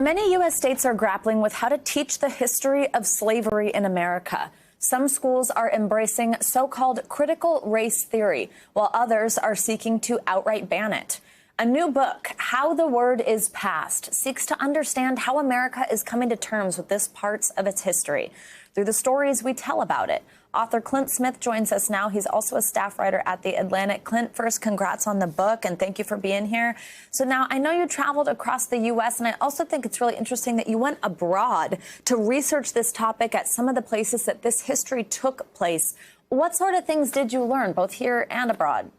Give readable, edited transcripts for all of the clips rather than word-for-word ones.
Many U.S. states are grappling with how to teach the history of slavery in America. Some schools are embracing so-called critical race theory, while others are seeking to outright ban it. A new book, How the Word is Passed, seeks to understand how America is coming to terms with this parts of its history through the stories we tell about it. Author Clint Smith joins us now. He's also a staff writer at The Atlantic. Clint, first, congrats on the book, and thank you for being here. So now, I know you traveled across the U.S., and I also think it's really interesting that you went abroad to research this topic at some of the places that this history took place. What sort of things did you learn, both here and abroad?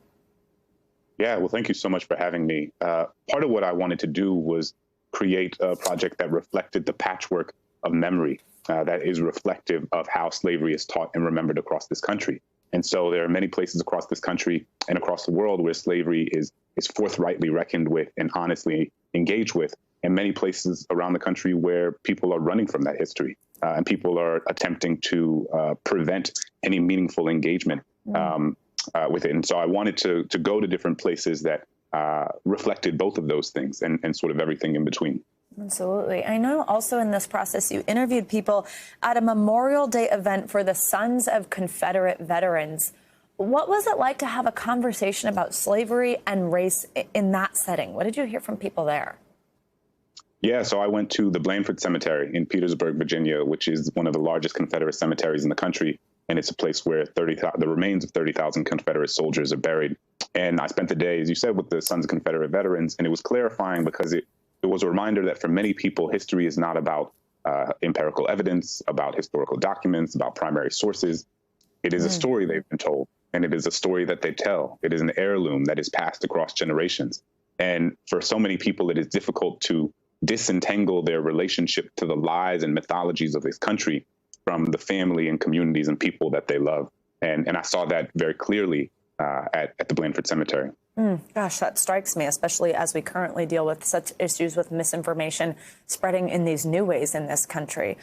Yeah, well, thank you so much for having me. Part of what I wanted to do was create a project that reflected the patchwork of memory that is reflective of how slavery is taught and remembered across this country. And so there are many places across this country and across the world where slavery is forthrightly reckoned with and honestly engaged with, and many places around the country where people are running from that history and people are attempting to prevent any meaningful engagement with it. And so I wanted to go to different places that reflected both of those things and sort of everything in between. Absolutely. I know also in this process you interviewed people at a Memorial Day event for the Sons of Confederate Veterans. What was it like to have a conversation about slavery and race in that setting? What did you hear from people there? Yeah, so I went to the Blandford Cemetery in Petersburg, Virginia, which is one of the largest Confederate cemeteries in the country. And it's a place where the remains of 30,000 Confederate soldiers are buried. And I spent the day, as you said, with the Sons of Confederate Veterans, and it was clarifying because it was a reminder that for many people, history is not about empirical evidence, about historical documents, about primary sources. It is a story they've been told, and it is a story that they tell. It is an heirloom that is passed across generations. And for so many people, it is difficult to disentangle their relationship to the lies and mythologies of this country from the family and communities and people that they love. And I saw that very clearly at the Blandford Cemetery. Gosh, that strikes me, especially as we currently deal with such issues with misinformation spreading in these new ways in this country.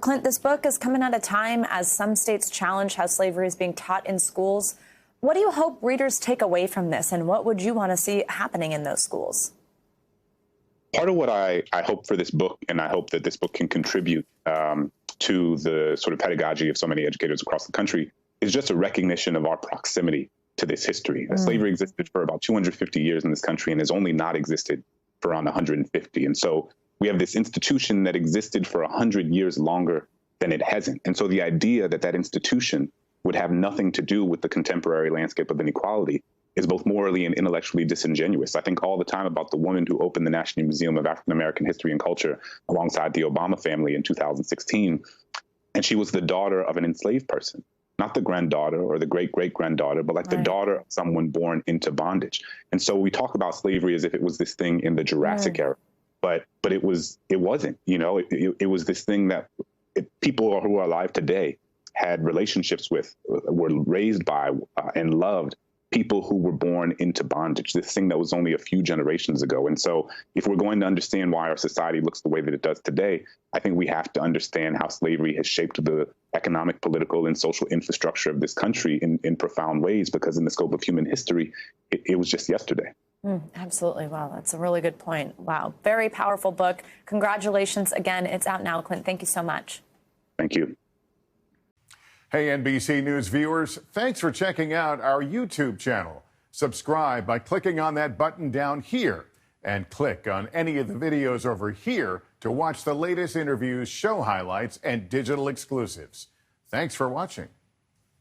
Clint, this book is coming at a time as some states challenge how slavery is being taught in schools. What do you hope readers take away from this, and what would you want to see happening in those schools? Part of what I hope for this book, and I hope that this book can contribute to the sort of pedagogy of so many educators across the country, is just a recognition of our proximity to this history. Slavery existed for about 250 years in this country and has only not existed for around 150. And so we have this institution that existed for 100 years longer than it hasn't. And so the idea that that institution would have nothing to do with the contemporary landscape of inequality is both morally and intellectually disingenuous. I think all the time about the woman who opened the National Museum of African American History and Culture alongside the Obama family in 2016. And she was the daughter of an enslaved person. Not the granddaughter or the great-great-granddaughter, but like the daughter of someone born into bondage. And so we talk about slavery as if it was this thing in the Jurassic era, but it wasn't. You know, it was this thing that people who are alive today had relationships with, were raised by, and loved people who were born into bondage, this thing that was only a few generations ago. And so if we're going to understand why our society looks the way that it does today, I think we have to understand how slavery has shaped the economic, political, and social infrastructure of this country in profound ways, because in the scope of human history, it was just yesterday. Absolutely. Wow, that's a really good point. Wow. Very powerful book. Congratulations again. It's out now, Clint. Thank you so much. Thank you. Hey, NBC News viewers, thanks for checking out our YouTube channel. Subscribe by clicking on that button down here and click on any of the videos over here to watch the latest interviews, show highlights, and digital exclusives. Thanks for watching.